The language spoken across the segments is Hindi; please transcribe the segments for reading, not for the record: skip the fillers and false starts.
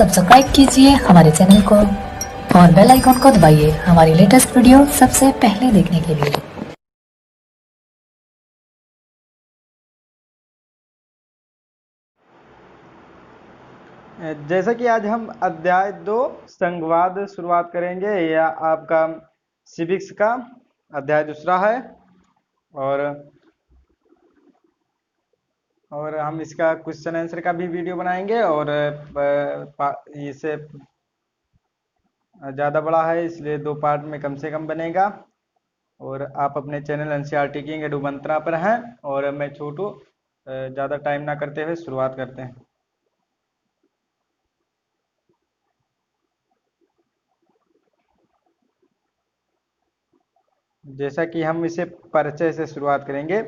सब्सक्राइब कीजिए हमारे चैनल को और बेल आइकॉन को दबाइए हमारी लेटेस्ट वीडियो सबसे पहले देखने के लिए। जैसा कि आज हम अध्याय 2 संघवाद शुरुआत करेंगे। यह आपका सिविक्स का अध्याय दूसरा है और हम इसका क्वेश्चन आंसर का भी वीडियो बनाएंगे। और इसे ज़्यादा बड़ा है इसलिए 2 पार्ट में कम से कम बनेगा। और आप अपने चैनल एनसीईआरटी किंग एडू मंत्रा पर हैं और मैं छोटू। ज़्यादा टाइम ना करते हुए शुरुआत करते हैं। जैसा कि हम इसे परिचय से शुरुआत करेंगे।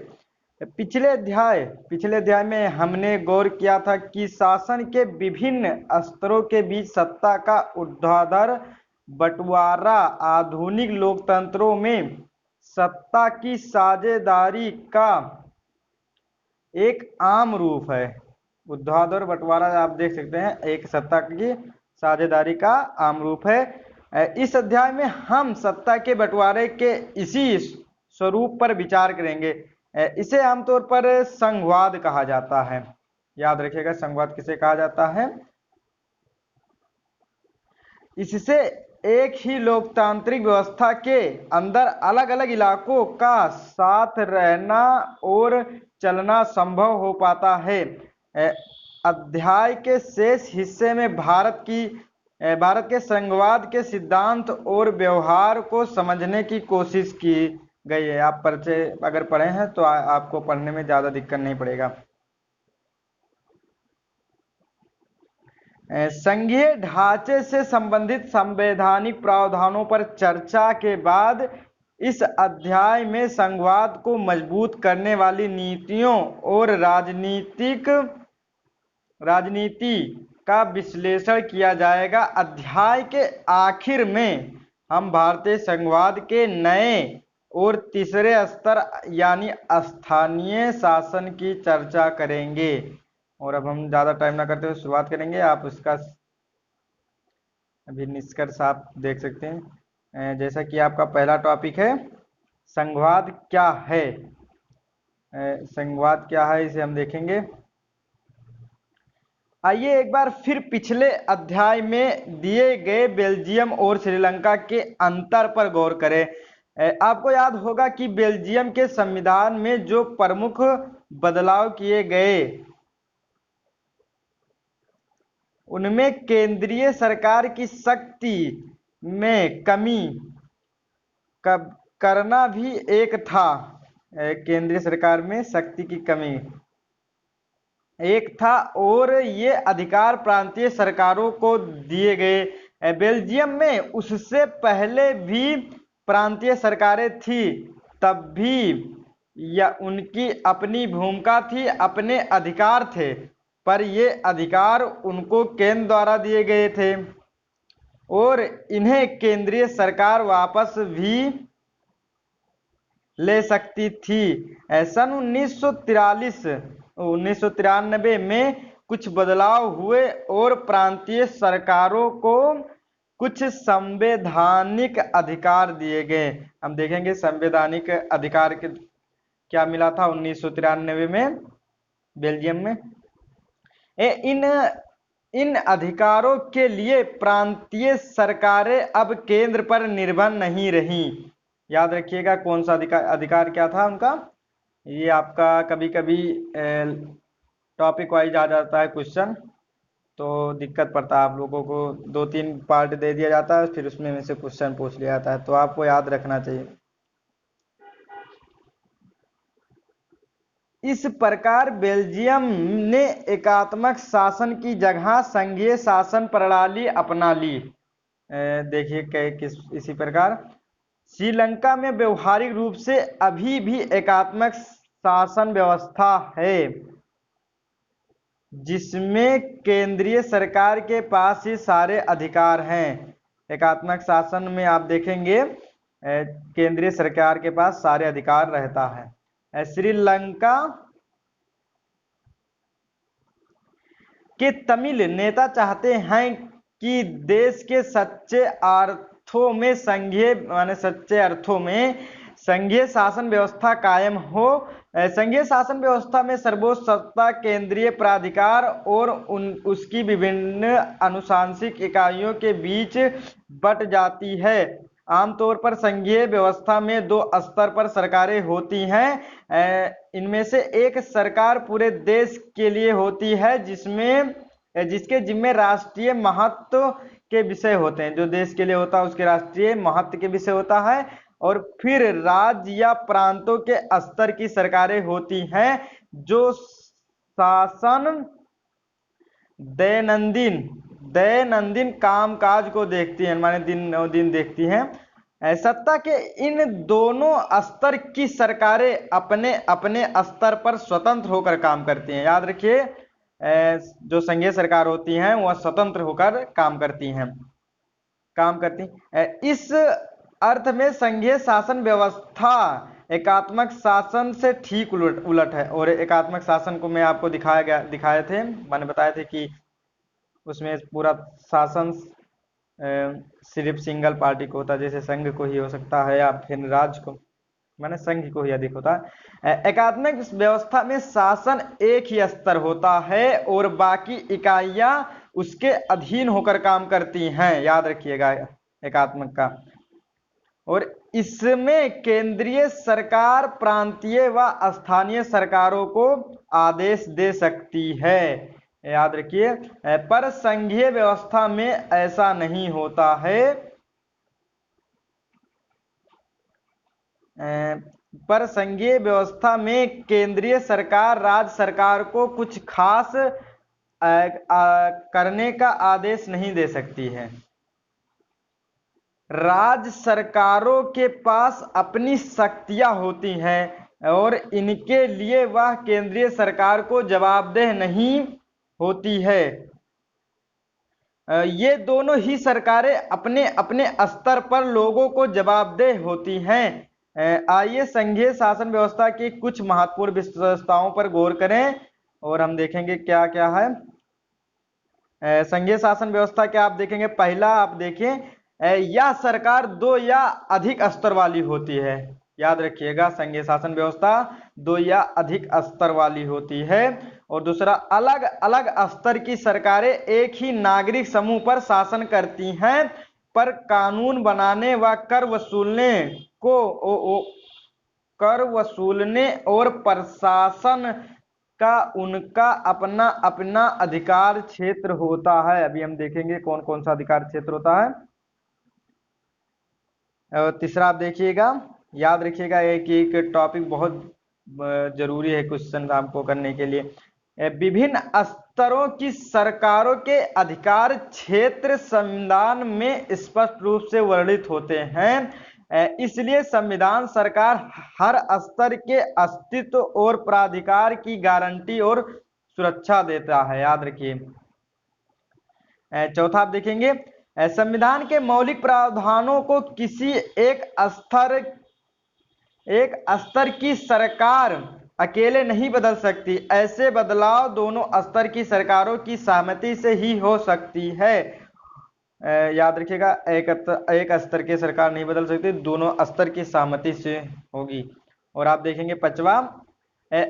पिछले अध्याय में हमने गौर किया था कि शासन के विभिन्न स्तरों के बीच सत्ता का ऊर्ध्वाधर बंटवारा आधुनिक लोकतंत्रों में सत्ता की साझेदारी का एक आम रूप है। ऊर्ध्वाधर बंटवारा आप देख सकते हैं, एक सत्ता की साझेदारी का आम रूप है। इस अध्याय में हम सत्ता के बंटवारे के इसी स्वरूप पर विचार करेंगे। इसे आमतौर पर संघवाद कहा जाता है। याद रखिएगा, संघवाद किसे कहा जाता है। इससे एक ही लोकतांत्रिक व्यवस्था के अंदर अलग अलग इलाकों का साथ रहना और चलना संभव हो पाता है। अध्याय के शेष हिस्से में भारत के संघवाद के सिद्धांत और व्यवहार को समझने की कोशिश की गई है। आप परिचय अगर पढ़े हैं तो आपको पढ़ने में ज़्यादा दिक्कत नहीं पड़ेगा। संघीय ढांचे से संबंधित संवैधानिक प्रावधानों पर चर्चा के बाद इस अध्याय में संघवाद को मजबूत करने वाली नीतियों और राजनीति का विश्लेषण किया जाएगा। अध्याय के आखिर में हम भारतीय संघवाद के नए और तीसरे स्तर यानी स्थानीय शासन की चर्चा करेंगे। और अब हम ज़्यादा टाइम ना करते हुए शुरुआत करेंगे। आप उसका अभी निष्कर्ष आप देख सकते हैं। जैसा कि आपका पहला टॉपिक है संघवाद क्या है। संघवाद क्या है इसे हम देखेंगे। आइए एक बार फिर पिछले अध्याय में दिए गए बेल्जियम और श्रीलंका के अंतर पर गौर करें। आपको याद होगा कि बेल्जियम के संविधान में जो प्रमुख बदलाव किए गए उनमें केंद्रीय सरकार की शक्ति में कमी करना भी एक था। केंद्रीय सरकार में शक्ति की कमी एक था और ये अधिकार प्रांतीय सरकारों को दिए गए। बेल्जियम में उससे पहले भी प्रांतीय सरकारें थी, तब भी या उनकी अपनी भूमिका थी, अपने अधिकार थे, पर ये अधिकार उनको केंद्र द्वारा दिए गए थे और इन्हें केंद्रीय सरकार वापस भी ले सकती थी। सन 1993 में कुछ बदलाव हुए और प्रांतीय सरकारों को कुछ संवैधानिक अधिकार दिए गए। हम देखेंगे संवैधानिक अधिकार के क्या मिला था 1993 में बेल्जियम में। इन अधिकारों के लिए प्रांतीय सरकारें अब केंद्र पर निर्भर नहीं रहीं। याद रखिएगा कौन सा अधिकार क्या था उनका। ये आपका कभी कभी टॉपिक वाइज आ जाता है क्वेश्चन, तो दिक्कत पड़ता है आप लोगों को। 2-3 पार्ट दे दिया जाता है, फिर उसमें से क्वेश्चन पूछ लिया जाता है, तो आपको याद रखना चाहिए। इस प्रकार बेल्जियम ने एकात्मक शासन की जगह संघीय शासन प्रणाली अपना ली। देखिए इसी प्रकार श्रीलंका में व्यवहारिक रूप से अभी भी एकात्मक शासन व्यवस्था है, जिसमें केंद्रीय सरकार के पास ही सारे अधिकार हैं। एकात्मक शासन में आप देखेंगे केंद्रीय सरकार के पास सारे अधिकार रहता है। श्रीलंका के तमिल नेता चाहते हैं कि देश के सच्चे अर्थों में संघीय शासन व्यवस्था कायम हो। संघीय शासन व्यवस्था में सर्वोच्च सत्ता केंद्रीय प्राधिकार और उसकी विभिन्न अनुशासनिक इकाइयों के बीच बट जाती है। आमतौर पर संघीय व्यवस्था में दो स्तर पर सरकारें होती हैं। इनमें से एक सरकार पूरे देश के लिए होती है जिसके जिम्मे राष्ट्रीय महत्व के विषय होते हैं। जो देश के लिए होता है उसके राष्ट्रीय महत्व के विषय होता है। और फिर राज्य या प्रांतों के स्तर की सरकारें होती हैं जो शासन दैनंदिन कामकाज को देखती हैं, माने दिन देखती हैं। सत्ता के इन दोनों स्तर की सरकारें अपने अपने स्तर पर स्वतंत्र होकर काम करती हैं। याद रखिए, जो संघीय सरकार होती हैं वह स्वतंत्र होकर काम करती हैं। इस अर्थ में संघीय शासन व्यवस्था एकात्मक शासन से ठीक उलट है। और एकात्मक शासन को मैं आपको दिखाए थे, मैंने बताए थे कि उसमें पूरा शासन सिर्फ सिंगल पार्टी को होता है, जैसे संघ को ही हो सकता है या फिर राज्य को, माने संघ को ही अधिक होता है। एकात्मक व्यवस्था में शासन एक ही स्तर होता है और बाकी इकाइयां उसके अधीन होकर काम करती हैं। याद रखिएगा एकात्मक का। और इसमें केंद्रीय सरकार प्रांतीय व स्थानीय सरकारों को आदेश दे सकती है। याद रखिए, पर संघीय व्यवस्था में ऐसा नहीं होता है। पर संघीय व्यवस्था में केंद्रीय सरकार राज्य सरकार को कुछ खास करने का आदेश नहीं दे सकती है। राज्य सरकारों के पास अपनी शक्तियां होती हैं और इनके लिए वह केंद्रीय सरकार को जवाबदेह नहीं होती है। ये दोनों ही सरकारें अपने अपने स्तर पर लोगों को जवाबदेह होती हैं। आइए संघीय शासन व्यवस्था की कुछ महत्वपूर्ण विशेषताओं पर गौर करें और हम देखेंगे क्या क्या है। संघीय शासन व्यवस्था क्या आप देखेंगे। पहला आप देखें, यह सरकार दो या अधिक स्तर वाली होती है। याद रखिएगा, संघीय शासन व्यवस्था दो या अधिक स्तर वाली होती है। और दूसरा, अलग अलग स्तर की सरकारें एक ही नागरिक समूह पर शासन करती हैं, पर कानून बनाने व कर वसूलने और प्रशासन का उनका अपना अपना अधिकार क्षेत्र होता है। अभी हम देखेंगे कौन कौन सा अधिकार क्षेत्र होता है। तीसरा आप देखिएगा, याद रखिएगा एक टॉपिक बहुत जरूरी है क्वेश्चन आपको करने के लिए। विभिन्न स्तरों की सरकारों के अधिकार क्षेत्र संविधान में स्पष्ट रूप से वर्णित होते हैं। इसलिए संविधान सरकार हर स्तर के अस्तित्व और प्राधिकार की गारंटी और सुरक्षा देता है। याद रखिए। चौथा आप देखेंगे, संविधान के मौलिक प्रावधानों को किसी एक स्तर की सरकार अकेले नहीं बदल सकती। ऐसे बदलाव दोनों स्तर की सरकारों की सहमति से ही हो सकती है। याद रखिएगा, एक स्तर की सरकार नहीं बदल सकती, दोनों स्तर की सहमति से होगी। और आप देखेंगे पांचवा,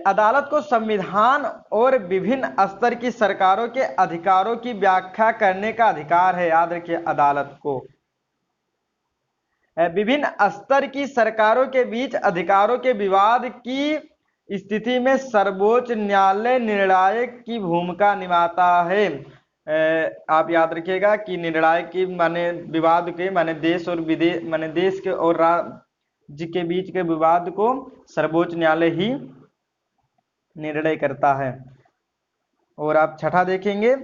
अदालत को संविधान और विभिन्न स्तर की सरकारों के अधिकारों की व्याख्या करने का अधिकार है। याद रखिए, अदालत को विभिन्न स्तर की सरकारों के बीच अधिकारों के विवाद की स्थिति में सर्वोच्च न्यायालय निर्णायक की भूमिका निभाता है। आप याद रखिएगा कि निर्णायक की माने विवाद के माने देश और विदेश माने देश के और राज्य के बीच के विवाद को सर्वोच्च न्यायालय ही निर्णय करता है। और आप छठा देखेंगे,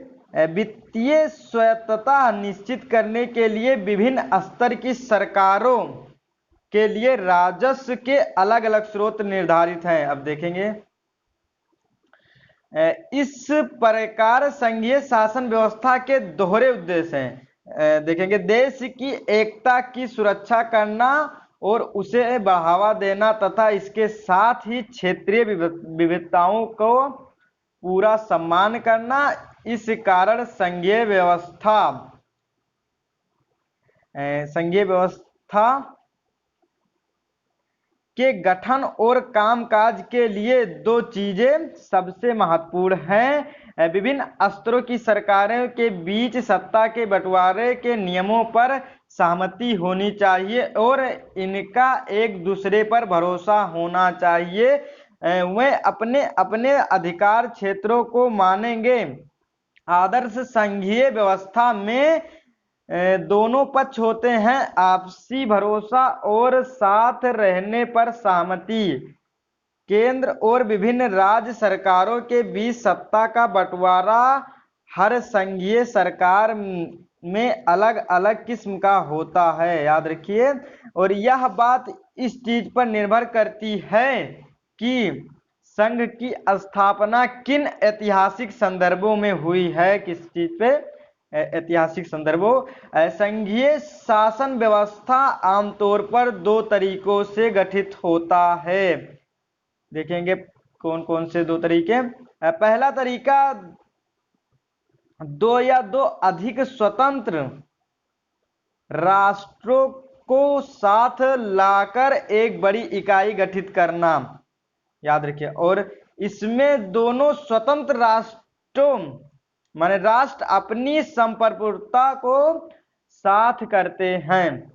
वित्तीय स्वायत्तता निश्चित करने के लिए विभिन्न स्तर की सरकारों के लिए राजस्व के अलग अलग स्रोत निर्धारित हैं। अब देखेंगे, इस प्रकार संघीय शासन व्यवस्था के दोहरे उद्देश्य हैं। देखेंगे, देश की एकता की सुरक्षा करना और उसे बढ़ावा देना तथा इसके साथ ही क्षेत्रीय विविधताओं को पूरा सम्मान करना। इस कारण संघीय व्यवस्था के गठन और कामकाज के लिए दो चीजें सबसे महत्वपूर्ण हैं। विभिन्न स्तरों की सरकारों के बीच सत्ता के बंटवारे के नियमों पर सहमति होनी चाहिए और इनका एक दूसरे पर भरोसा होना चाहिए। वे अपने अपने अधिकार क्षेत्रों को मानेंगे। आदर्श संघीय व्यवस्था में दोनों पक्ष होते हैं, आपसी भरोसा और साथ रहने पर सहमति। केंद्र और विभिन्न राज्य सरकारों के बीच सत्ता का बंटवारा हर संघीय सरकार में अलग अलग किस्म का होता है, याद रखिए। और यह बात इस चीज पर निर्भर करती है कि संघ की स्थापना किन ऐतिहासिक संदर्भों में हुई है। किस चीज पे? ऐतिहासिक संदर्भों। संघीय शासन व्यवस्था आमतौर पर दो तरीकों से गठित होता है। देखेंगे कौन कौन से दो तरीके। पहला तरीका दो या दो अधिक स्वतंत्र राष्ट्रों को साथ लाकर एक बड़ी इकाई गठित करना, याद रखिए। और इसमें दोनों स्वतंत्र राष्ट्रों माने राष्ट्र अपनी संप्रभुता को साथ करते हैं,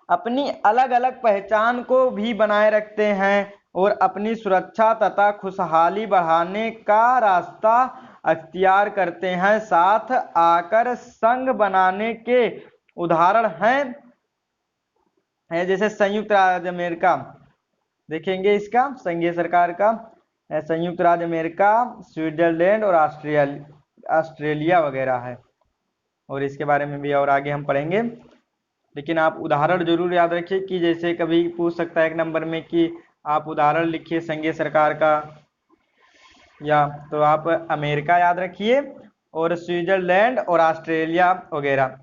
अपनी अलग अलग पहचान को भी बनाए रखते हैं और अपनी सुरक्षा तथा खुशहाली बढ़ाने का रास्ता अख्तियार करते हैं। साथ आकर संघ बनाने के उदाहरण हैं जैसे संयुक्त राज्य अमेरिका। देखेंगे इसका संघीय सरकार का संयुक्त राज्य अमेरिका, स्विट्जरलैंड और ऑस्ट्रेलिया वगैरह है। और इसके बारे में भी और आगे हम पढ़ेंगे, लेकिन आप उदाहरण जरूर याद रखिए कि जैसे कभी पूछ सकता है एक नंबर में कि आप उदाहरण लिखिए संघीय सरकार का, या तो आप अमेरिका याद रखिए और स्विट्जरलैंड और ऑस्ट्रेलिया वगैरह।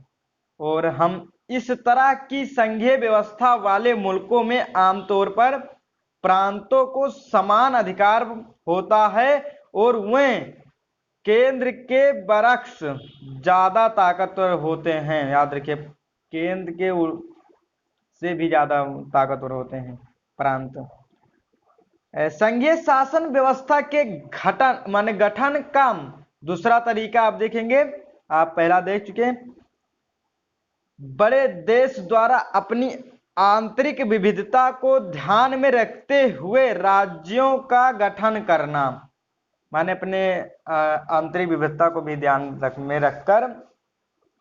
और हम इस तरह की संघीय व्यवस्था वाले मुल्कों में आमतौर पर प्रांतों को समान अधिकार होता है और वे केंद्र के बरक्स ज्यादा ताकतवर होते हैं, याद रखिए। केंद्र के से भी ज्यादा ताकतवर होते हैं प्रांत। संघीय शासन व्यवस्था के गठन का दूसरा तरीका आप देखेंगे, आप पहला देख चुके हैं। बड़े देश द्वारा अपनी आंतरिक विविधता को ध्यान में रखते हुए राज्यों का गठन करना, माने अपने आंतरिक विविधता को भी ध्यान में रखकर,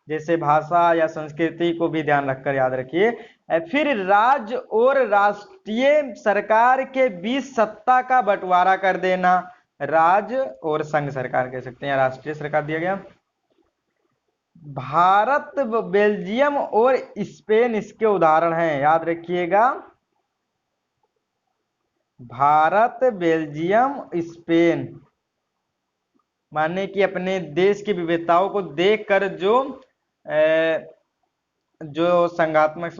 जैसे भाषा या संस्कृति को भी ध्यान रखकर, याद रखिए। फिर राज्य और राष्ट्रीय सरकार के बीच सत्ता का बंटवारा कर देना। राज्य और संघ सरकार कह सकते हैं, राष्ट्रीय सरकार दिया गया। भारत, बेल्जियम और स्पेन इसके उदाहरण हैं, याद रखिएगा। भारत, बेल्जियम, स्पेन, माने कि अपने देश की विविधताओं को देखकर जो संघात्मक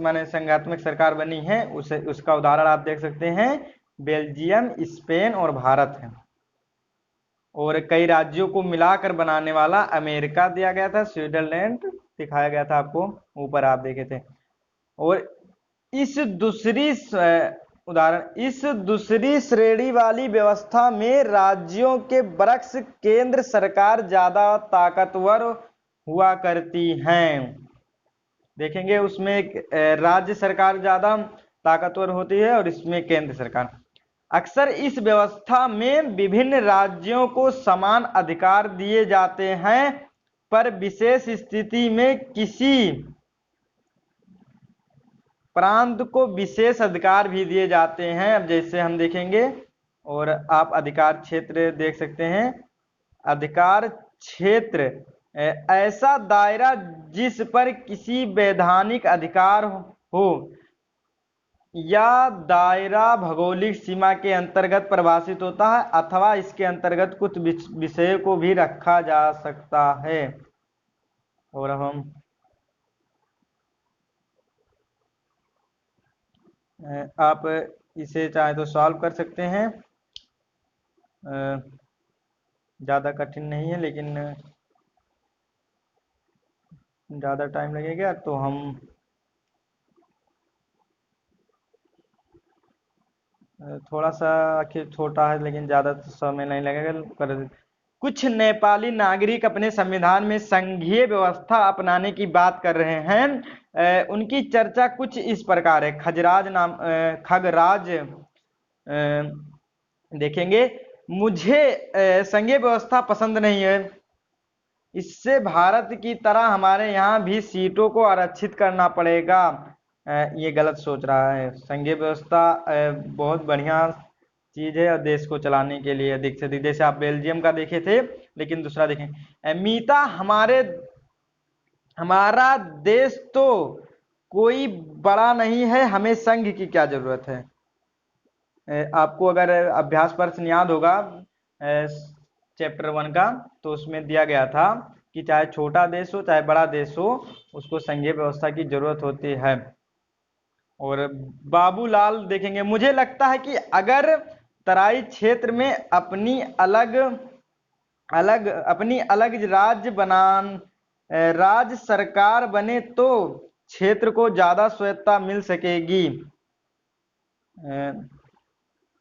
सरकार बनी है उसका उदाहरण आप देख सकते हैं, बेल्जियम, स्पेन और भारत है। और कई राज्यों को मिलाकर बनाने वाला अमेरिका दिया गया था, स्विट्जरलैंड दिखाया गया था आपको ऊपर, आप देखे थे। और इस दूसरी श्रेणी वाली व्यवस्था में राज्यों के बरक्स केंद्र सरकार ज्यादा ताकतवर हुआ करती हैं। देखेंगे उसमें राज्य सरकार ज्यादा ताकतवर होती है और इसमें केंद्र सरकार। अक्सर इस व्यवस्था में विभिन्न राज्यों को समान अधिकार दिए जाते हैं, पर विशेष स्थिति में किसी प्रांत को विशेष अधिकार भी दिए जाते हैं। अब जैसे हम देखेंगे, और आप अधिकार क्षेत्र देख सकते हैं। अधिकार क्षेत्र ऐसा दायरा जिस पर किसी वैधानिक अधिकार हो या दायरा भौगोलिक सीमा के अंतर्गत परिभाषित होता है अथवा इसके अंतर्गत कुछ विषयों को भी रखा जा सकता है। और अब हम आप इसे चाहे तो सॉल्व कर सकते हैं। ज़्यादा कठिन नहीं है, लेकिन ज़्यादा टाइम लगेगा तो हम थोड़ा सा, आखिर छोटा है लेकिन ज़्यादा तो समय नहीं लगेगा, कर कुछ नेपाली नागरिक अपने संविधान में संघीय व्यवस्था अपनाने की बात कर रहे हैं। उनकी चर्चा कुछ इस प्रकार है। खगराज देखेंगे, मुझे संघीय व्यवस्था पसंद नहीं है, इससे भारत की तरह हमारे यहाँ भी सीटों को आरक्षित करना पड़ेगा। ये गलत सोच रहा है। संघीय व्यवस्था बहुत बढ़िया चीज है और देश को चलाने के लिए अधिक से अधिक, जैसे आप बेल्जियम का देखे थे, लेकिन दूसरा देखें, मीता हमारा देश तो कोई बड़ा नहीं है, हमें संघ की क्या जरूरत है। आपको अगर अभ्यास प्रश्न याद होगा चैप्टर 1 का, तो उसमें दिया गया था कि चाहे छोटा देश हो चाहे बड़ा देश हो, उसको संघीय व्यवस्था की जरूरत होती है। और बाबूलाल देखेंगे, मुझे लगता है कि अगर तराई क्षेत्र में अपनी अलग राज्य सरकार बने तो क्षेत्र को ज्यादा स्वायत्तता मिल सकेगी।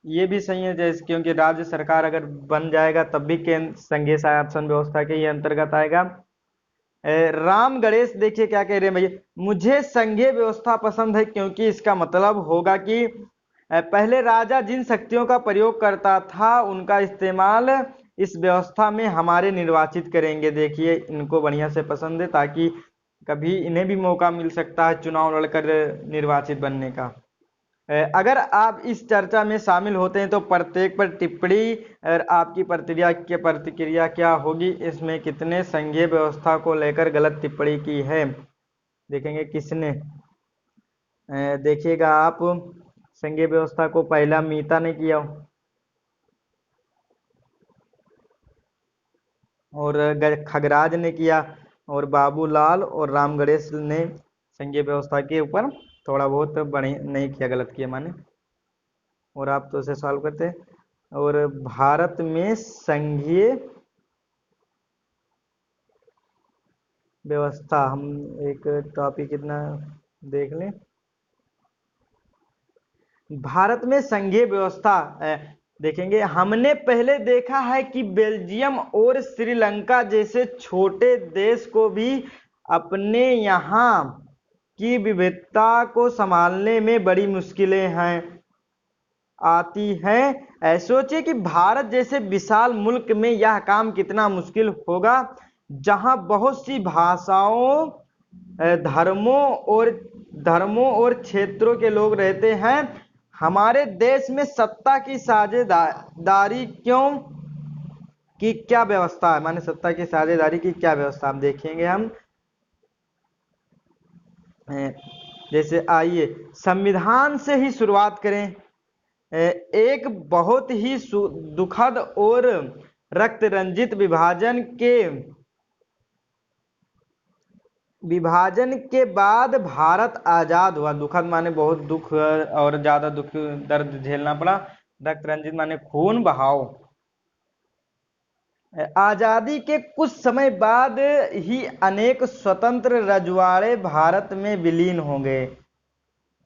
ये भी सही है, जैसे क्योंकि राज्य सरकार अगर बन जाएगा तब भी केंद्र संघीय शासन व्यवस्था के ही अंतर्गत आएगा। राम गणेश देखिए क्या कह रहे हैं भैया, मुझे संघीय व्यवस्था पसंद है क्योंकि इसका मतलब होगा कि पहले राजा जिन शक्तियों का प्रयोग करता था उनका इस्तेमाल इस व्यवस्था में हमारे निर्वाचित करेंगे। देखिए इनको बढ़िया से पसंद है, ताकि कभी इन्हें भी मौका मिल सकता है चुनाव लड़कर निर्वाचित बनने का। अगर आप इस चर्चा में शामिल होते हैं तो प्रत्येक पर टिप्पणी और आपकी प्रतिक्रिया क्या होगी, इसमें कितने संघीय व्यवस्था को लेकर गलत टिप्पणी की है। देखेंगे किसने। देखिएगा आप, संघीय व्यवस्था को पहला मीता ने किया और खगराज ने किया, और बाबूलाल और राम गणेश ने संघीय व्यवस्था के ऊपर थोड़ा बहुत बढ़िया नहीं किया, गलत किया माने। और आप तो इसे सॉल्व करते हैं। और भारत में संघीय व्यवस्था, हम एक टॉपिक इतना देख लें। भारत में संघीय व्यवस्था देखेंगे, हमने पहले देखा है कि बेल्जियम और श्रीलंका जैसे छोटे देश को भी अपने यहाँ की विविधता को संभालने में बड़ी मुश्किलें आती हैं। सोचिए कि भारत जैसे विशाल मुल्क में यह काम कितना मुश्किल होगा, जहां बहुत सी भाषाओं, धर्मों और क्षेत्रों के लोग रहते हैं। हमारे देश में सत्ता की साझेदारी की क्या व्यवस्था है, माने सत्ता की साझेदारी की क्या व्यवस्था हम देखेंगे। हम जैसे आइए संविधान से ही शुरुआत करें। एक बहुत ही दुखद और रक्त रंजित विभाजन के बाद भारत आजाद हुआ। दुखद माने बहुत दुख और ज्यादा दुख दर्द झेलना पड़ा, रक्त रंजित माने खून बहाव। आजादी के कुछ समय बाद ही अनेक स्वतंत्र रजवाड़े भारत में विलीन हो गए।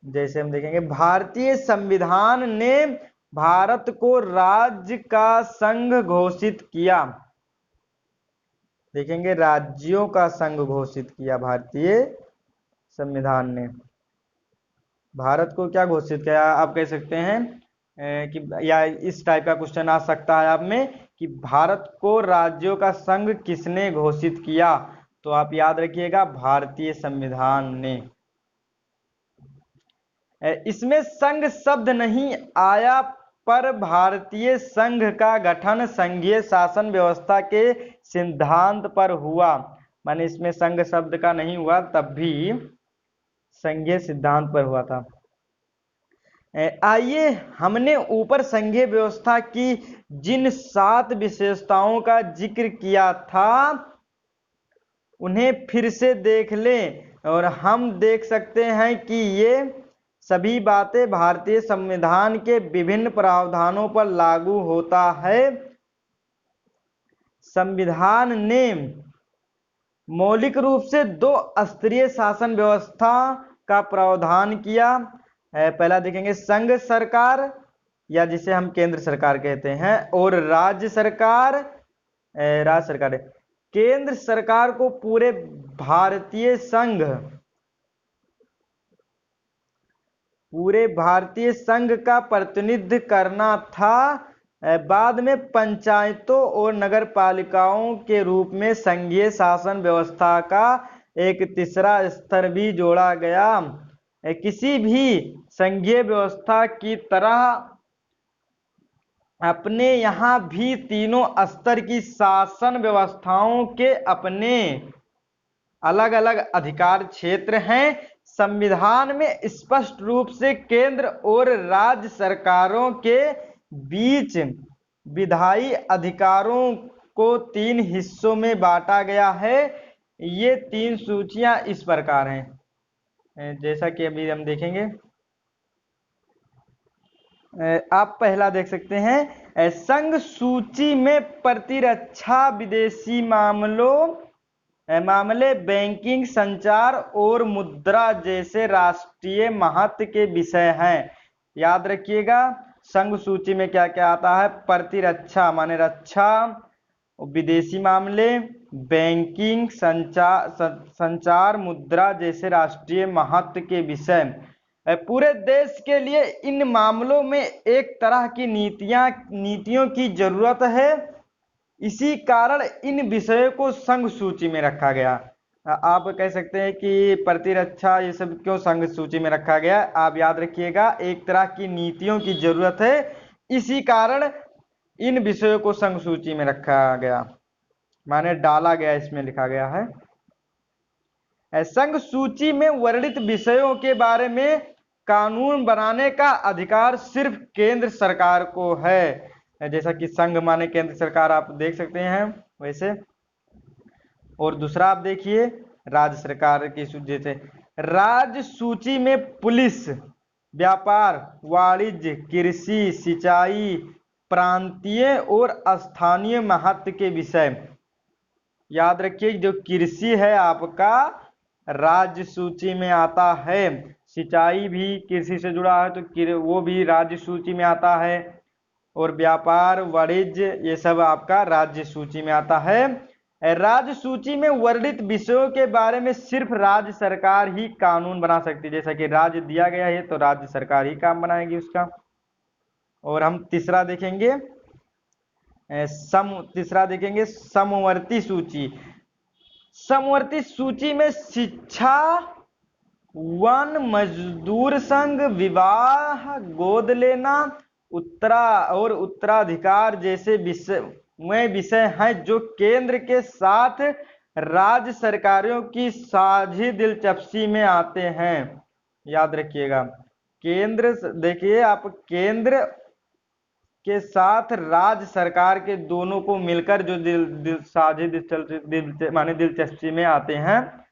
जैसे हम देखेंगे, भारतीय संविधान ने भारत को राज्य का संघ घोषित किया। देखेंगे राज्यों का संघ घोषित किया भारतीय संविधान ने। भारत को क्या घोषित किया, आप कह सकते हैं कि, या इस टाइप का क्वेश्चन आ सकता है आप में कि भारत को राज्यों का संघ किसने घोषित किया, तो आप याद रखिएगा भारतीय संविधान ने। इसमें संघ शब्द नहीं आया, पर भारतीय संघ का गठन संघीय शासन व्यवस्था के सिद्धांत पर हुआ। माने इसमें संघ शब्द का नहीं हुआ, तब भी संघीय सिद्धांत पर हुआ था। आइए, हमने ऊपर संघीय व्यवस्था की जिन 7 विशेषताओं का जिक्र किया था उन्हें फिर से देख लें, और हम देख सकते हैं कि ये सभी बातें भारतीय संविधान के विभिन्न प्रावधानों पर लागू होता है। संविधान ने मौलिक रूप से 2 स्तरीय शासन व्यवस्था का प्रावधान किया है। पहला देखेंगे संघ सरकार, या जिसे हम केंद्र सरकार कहते हैं, और राज्य सरकार। राज्य सरकार है। केंद्र सरकार को पूरे भारतीय संघ का प्रतिनिधित्व करना था। बाद में पंचायतों और नगर पालिकाओं के रूप में संघीय शासन व्यवस्था का एक तीसरा स्तर भी जोड़ा गया। किसी भी संघीय व्यवस्था की तरह अपने यहाँ भी तीनों स्तर की शासन व्यवस्थाओं के अपने अलग अलग अधिकार क्षेत्र हैं। संविधान में स्पष्ट रूप से केंद्र और राज्य सरकारों के बीच विधायी अधिकारों को 3 हिस्सों में बांटा गया है। ये 3 सूचियां इस प्रकार हैं, जैसा कि अभी हम देखेंगे। आप पहला देख सकते हैं, संघ सूची में प्रतिरक्षा, विदेशी मामले, बैंकिंग, संचार और मुद्रा जैसे राष्ट्रीय महत्व के विषय हैं। याद रखिएगा, संघ सूची में क्या क्या आता है? प्रतिरक्षा माने रक्षा, विदेशी मामले, बैंकिंग, संचार, मुद्रा जैसे राष्ट्रीय महत्व के विषय। पूरे देश के लिए इन मामलों में एक तरह की नीतियों की जरूरत है। इसी कारण इन विषयों को संघ सूची में रखा गया। आप कह सकते हैं कि प्रतिरक्षा ये सब क्यों संघ सूची में रखा गया? आप याद रखिएगा, एक तरह की नीतियों की जरूरत है, इसी कारण इन विषयों को संघ सूची में रखा गया, माने डाला गया, इसमें लिखा गया है। संघ सूची में वर्णित विषयों के बारे में कानून बनाने का अधिकार सिर्फ केंद्र सरकार को है। जैसा कि संघ माने केंद्र सरकार, आप देख सकते हैं वैसे। और दूसरा आप देखिए, राज्य सरकार की सूची, जैसे राज्य सूची में पुलिस, व्यापार, वाणिज्य, कृषि, सिंचाई, प्रांतीय और स्थानीय महत्व के विषय। याद रखिए, जो कृषि है आपका राज्य सूची में आता है, सिंचाई भी कृषि से जुड़ा है तो वो भी राज्य सूची में आता है, और व्यापार, वाणिज्य ये सब आपका राज्य सूची में आता है। राज्य सूची में वर्णित विषयों के बारे में सिर्फ राज्य सरकार ही कानून बना सकती है। जैसा कि राज्य दिया गया है तो राज्य सरकार ही काम बनाएगी उसका। और हम तीसरा देखेंगे, समवर्ती सूची। समवर्ती सूची में शिक्षा, वन, मजदूर संघ, विवाह, गोद लेना, उत्तराधिकार जैसे विषय हैं जो केंद्र के साथ राज्य सरकारों की साझी दिलचस्पी में आते हैं। याद रखिएगा, केंद्र, देखिए आप, केंद्र के साथ राज्य सरकार के दोनों को मिलकर जो साझी दिलचस्पी में आते हैं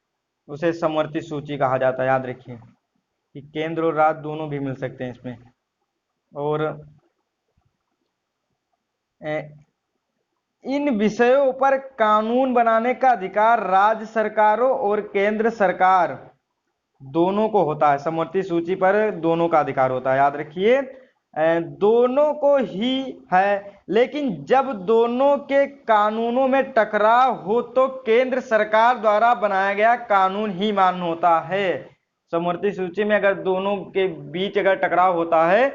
उसे समवर्ती सूची कहा जाता है। याद रखिए कि केंद्र और राज्य दोनों भी मिल सकते हैं इसमें। और इन विषयों पर कानून बनाने का अधिकार राज्य सरकारों और केंद्र सरकार दोनों को होता है। समवर्ती सूची पर दोनों का अधिकार होता है। याद रखिए, दोनों को ही है, लेकिन जब दोनों के कानूनों में टकराव हो तो केंद्र सरकार द्वारा बनाया गया कानून ही मान्य होता है। समवर्ती सूची में अगर दोनों के बीच अगर टकराव होता है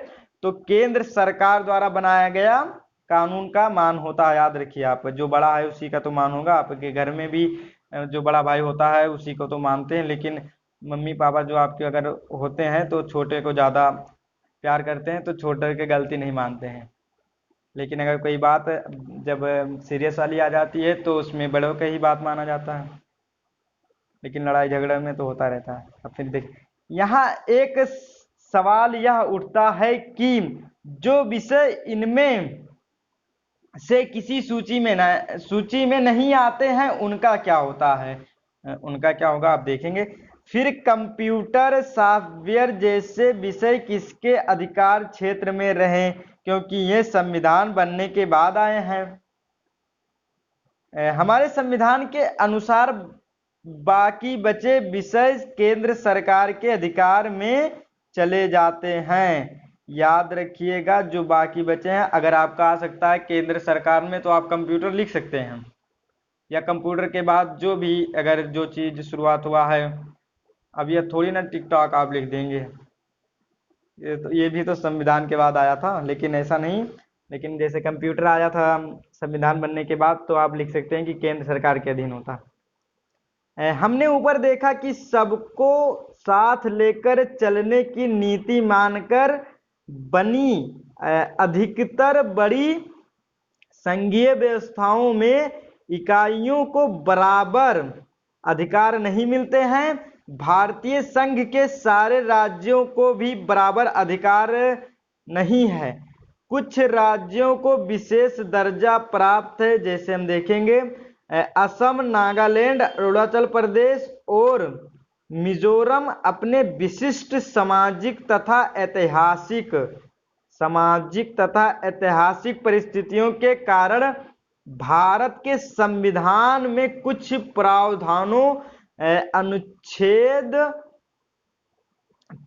तो केंद्र सरकार द्वारा बनाया गया कानून का मान होता है। याद रखिए, आप, जो बड़ा है उसी का तो मान होगा। आपके घर में भी जो बड़ा भाई होता है उसी को तो मानते हैं, लेकिन मम्मी पापा जो आपके अगर होते हैं तो छोटे को ज़्यादा प्यार करते हैं, तो छोटे की गलती नहीं मानते हैं। लेकिन अगर कोई बात जब सीरियस वाली आ जाती है तो उसमें बड़ों का ही बात माना जाता है, लेकिन लड़ाई झगड़े में तो होता रहता है। अब फिर देख, यहाँ एक सवाल यह उठता है कि जो विषय इनमें से किसी सूची में नहीं आते हैं उनका क्या होता है? उनका क्या होगा आप देखेंगे। फिर कंप्यूटर सॉफ्टवेयर जैसे विषय किसके अधिकार क्षेत्र में रहे, क्योंकि ये संविधान बनने के बाद आए हैं। हमारे संविधान के अनुसार बाकी बचे विषय केंद्र सरकार के अधिकार में चले जाते हैं। याद रखिएगा, जो बाकी बचे हैं, अगर आपका आ सकता है केंद्र सरकार में तो आप कंप्यूटर लिख सकते हैं, या कंप्यूटर के बाद जो भी अगर जो चीज शुरुआत हुआ है, अब ये थोड़ी ना टिकटॉक आप लिख देंगे, ये भी तो संविधान के बाद आया था, लेकिन ऐसा नहीं। लेकिन जैसे कंप्यूटर आया था संविधान बनने के बाद, तो आप लिख सकते हैं कि केंद्र सरकार के अधीन होता। हमने ऊपर देखा कि सबको साथ लेकर चलने की नीति मानकर बनी अधिकतर बड़ी संघीय व्यवस्थाओं में इकाइयों को बराबर अधिकार नहीं मिलते हैं। भारतीय संघ के सारे राज्यों को भी बराबर अधिकार नहीं है। कुछ राज्यों को विशेष दर्जा प्राप्त है, जैसे हम देखेंगे असम, नागालैंड, अरुणाचल प्रदेश और मिजोरम अपने विशिष्ट सामाजिक तथा ऐतिहासिक परिस्थितियों के कारण भारत के संविधान में कुछ प्रावधानों अनुच्छेद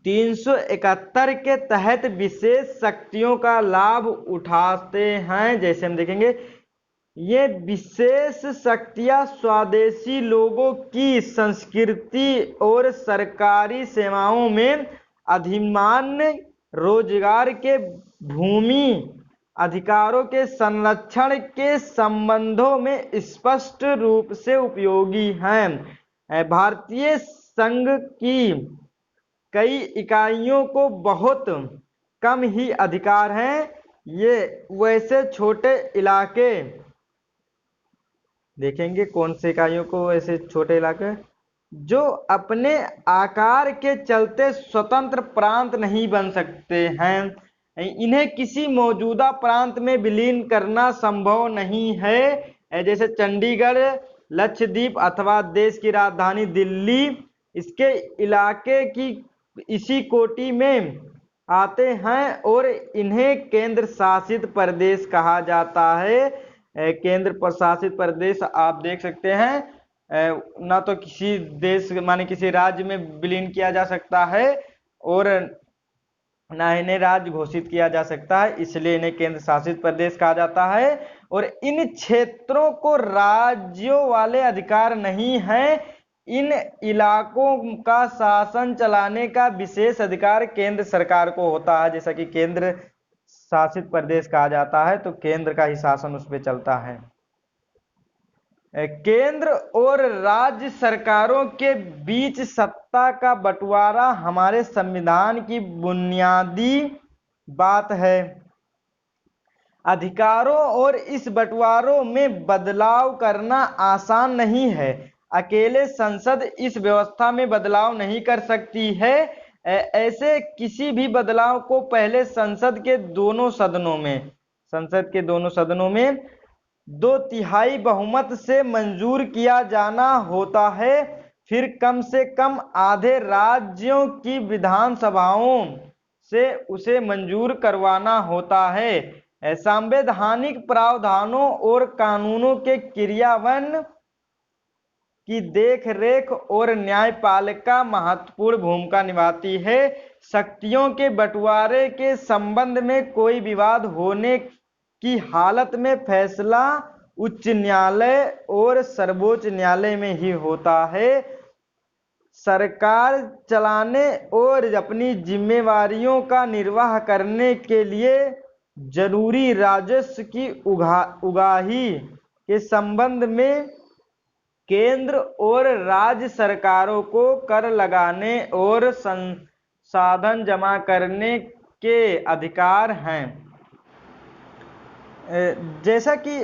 371 के तहत विशेष शक्तियों का लाभ उठाते हैं। जैसे हम देखेंगे, ये विशेष शक्तियां स्वदेशी लोगों की संस्कृति और सरकारी सेवाओं में अधिमान्य रोजगार के भूमि अधिकारों के संरक्षण के संबंधों में स्पष्ट रूप से उपयोगी हैं। भारतीय संघ की कई इकाइयों को बहुत कम ही अधिकार हैं। ये वैसे छोटे इलाके देखेंगे, कौन से इकाइयों को ऐसे छोटे इलाके जो अपने आकार के चलते स्वतंत्र प्रांत नहीं बन सकते हैं, इन्हें किसी मौजूदा प्रांत में विलीन करना संभव नहीं है। जैसे चंडीगढ़, लक्षद्वीप अथवा देश की राजधानी दिल्ली इसके इलाके की इसी कोटि में आते हैं और इन्हें केंद्र शासित प्रदेश कहा जाता है। केंद्र प्रशासित प्रदेश आप देख सकते हैं, ना तो किसी देश माने किसी राज्य में विलीन किया जा सकता है और ना इन्हें राज्य घोषित किया जा सकता है, इसलिए इन्हें केंद्र शासित प्रदेश कहा जाता है। और इन क्षेत्रों को राज्यों वाले अधिकार नहीं है। इन इलाकों का शासन चलाने का विशेष अधिकार केंद्र सरकार को होता है। जैसा कि केंद्र शासित प्रदेश कहा जाता है, तो केंद्र का ही शासन उस पर चलता है। केंद्र और राज्य सरकारों के बीच सत्ता का बंटवारा हमारे संविधान की बुनियादी बात है। अधिकारों और इस बंटवारों में बदलाव करना आसान नहीं है। अकेले संसद इस व्यवस्था में बदलाव नहीं कर सकती है। ऐसे किसी भी बदलाव को पहले संसद के दोनों सदनों में 2/3 बहुमत से मंजूर किया जाना होता है। फिर कम से कम आधे राज्यों की विधानसभाओं से उसे मंजूर करवाना होता है। संवैधानिक प्रावधानों और कानूनों के क्रियान्वयन की देखरेख और न्यायपालिका महत्वपूर्ण भूमिका निभाती है। शक्तियों के बंटवारे के संबंध में कोई विवाद होने की हालत में फैसला उच्च न्यायालय और सर्वोच्च न्यायालय में ही होता है। सरकार चलाने और अपनी जिम्मेवारियों का निर्वाह करने के लिए जरूरी राजस्व की उगाही के संबंध में केंद्र और राज्य सरकारों को कर लगाने और संसाधन जमा करने के अधिकार हैं। जैसा कि